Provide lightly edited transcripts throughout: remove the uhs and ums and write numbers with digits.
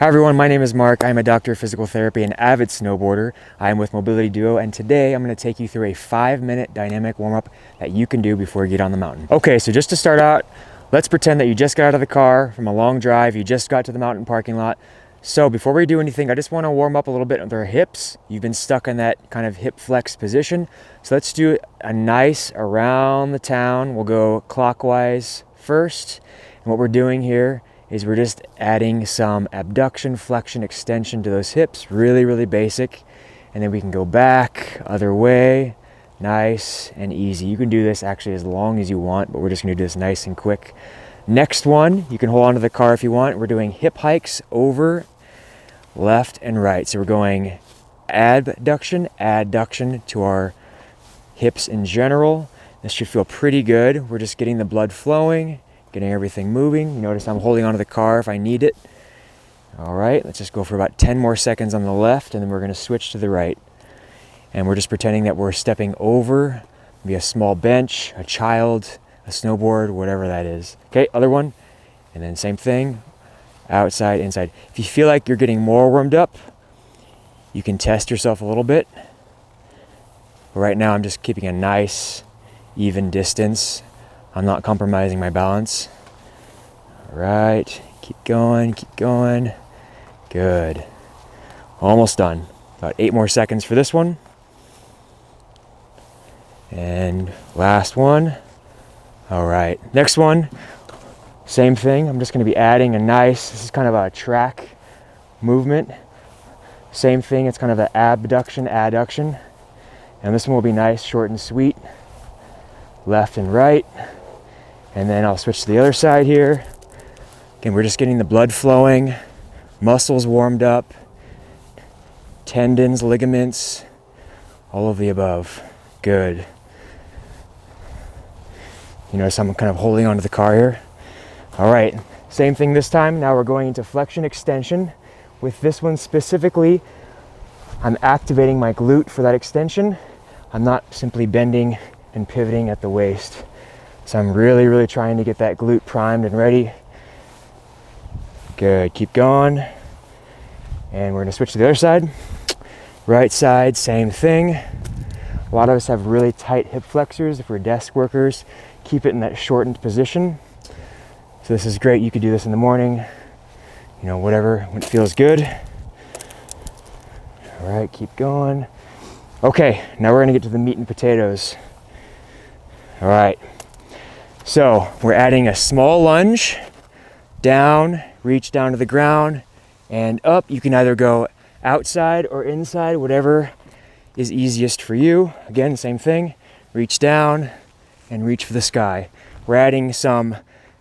Hi everyone, my name is Mark. I'm a doctor of physical therapy and avid snowboarder. I'm with Mobility Duo, and today I'm going to take you through a 5-minute dynamic warm-up that you can do before you get on the mountain. Okay, so just to start out, let's pretend that you just got out of the car from a long drive, you just got to the mountain parking lot. So before we do anything, I just want to warm up a little bit with our hips. You've been stuck in that kind of hip flex position. So let's do a nice around the town. We'll go clockwise first. And what we're doing here is we're just adding some abduction, flexion, extension to those hips. Really, really basic. And then we can go back, other way, nice and easy. You can do this actually as long as you want, but we're just gonna do this nice and quick. Next one, you can hold onto the car if you want. We're doing hip hikes over, left and right. So we're going abduction, adduction to our hips in general. This should feel pretty good. We're just getting the blood flowing, getting everything moving. You notice I'm holding onto the car if I need it. All right, let's just go for about 10 more seconds on the left, and then we're gonna switch to the right. And we're just pretending that we're stepping over, maybe a small bench, a child, a snowboard, whatever that is. Okay, other one, and then same thing, outside, inside. If you feel like you're getting more warmed up, you can test yourself a little bit. But right now I'm just keeping a nice, even distance. I'm not compromising my balance. All right, keep going, keep going. Good. Almost done. About 8 more seconds for this one. And last one. All right, next one, same thing. I'm just gonna be adding a nice, this is kind of a track movement. Same thing, it's kind of an abduction, adduction. And this one will be nice, short and sweet. Left and right. And then I'll switch to the other side here. Again, we're just getting the blood flowing, muscles warmed up, tendons, ligaments, all of the above. Good. You notice I'm kind of holding onto the car here. All right, same thing this time. Now we're going into flexion extension. With this one specifically, I'm activating my glute for that extension. I'm not simply bending and pivoting at the waist. So I'm really, really trying to get that glute primed and ready. Good, keep going. And we're gonna switch to the other side. Right side, same thing. A lot of us have really tight hip flexors. If we're desk workers, keep it in that shortened position. So this is great. You could do this in the morning, you know, whatever, when it feels good. All right, keep going. Okay, now we're gonna get to the meat and potatoes. All right, so we're adding a small lunge, down, reach down to the ground, and up. You can either go outside or inside, whatever is easiest for you. Again, same thing, reach down and reach for the sky. We're adding some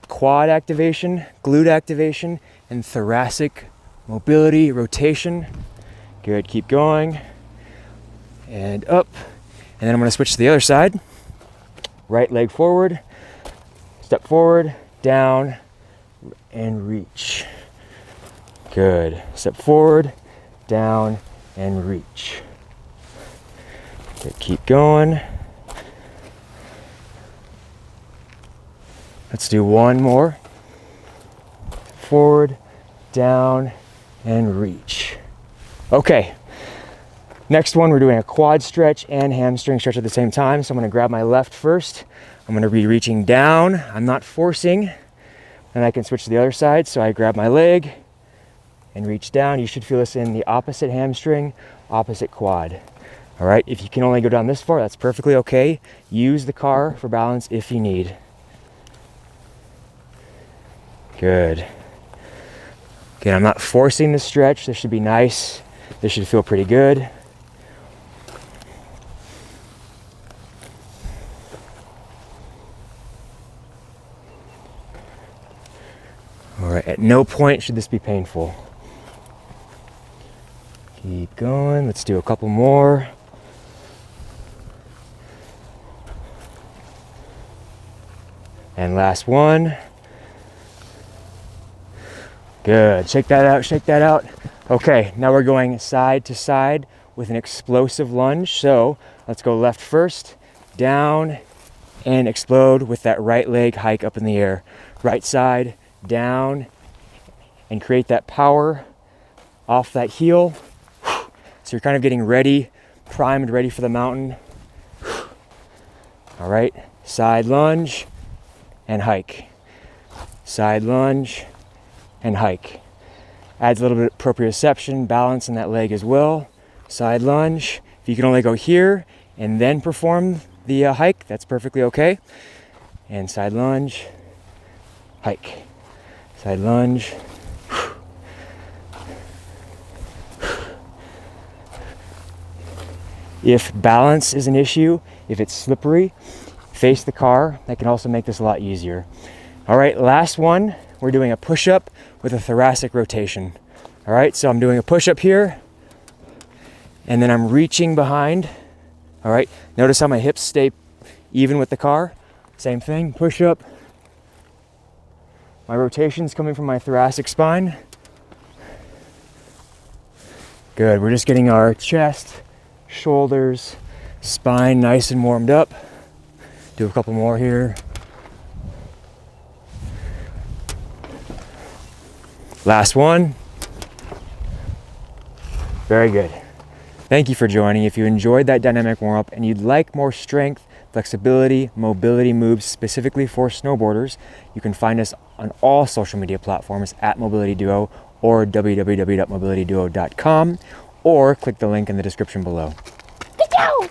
quad activation, glute activation, and thoracic mobility, rotation. Good, keep going. And up. And then I'm gonna switch to the other side. Right leg forward, step forward, down, and reach. Good. Step forward, down, and reach. Okay, keep going. Let's do one more. Forward, down, and reach. Okay. Next one, we're doing a quad stretch and hamstring stretch at the same time. So I'm gonna grab my left first. I'm gonna be reaching down. I'm not forcing. And I can switch to the other side. So I grab my leg and reach down. You should feel this in the opposite hamstring, opposite quad. All right, if you can only go down this far, that's perfectly okay. Use the car for balance if you need. Good. Again, I'm not forcing the stretch. This should be nice. This should feel pretty good. All right, at no point should this be painful. Keep going. Let's do a couple more. And last one. Good, shake that out, shake that out. Okay, now we're going side to side with an explosive lunge. So let's go left first, down, and explode with that right leg hike up in the air. Right side, down, and create that power off that heel. So you're kind of getting ready, primed, ready for the mountain. All right, side lunge and hike. Side lunge and hike. Adds a little bit of proprioception, balance in that leg as well. Side lunge. If you can only go here and then perform the hike, that's perfectly okay. And side lunge, hike. Side lunge. If balance is an issue, if it's slippery, face the car. That can also make this a lot easier. All right, last one. We're doing a push-up with a thoracic rotation. All right, so I'm doing a push-up here, and then I'm reaching behind. All right, notice how my hips stay even with the car. Same thing, push-up. My rotation's coming from my thoracic spine. Good, we're just getting our chest, shoulders, spine nice and warmed up. Do a couple more here. Last one. Very good. Thank you for joining. If you enjoyed that dynamic warm-up and you'd like more strength, flexibility, mobility moves specifically for snowboarders, you can find us on all social media platforms at Mobility Duo or www.mobilityduo.com, or click the link in the description below. Good job!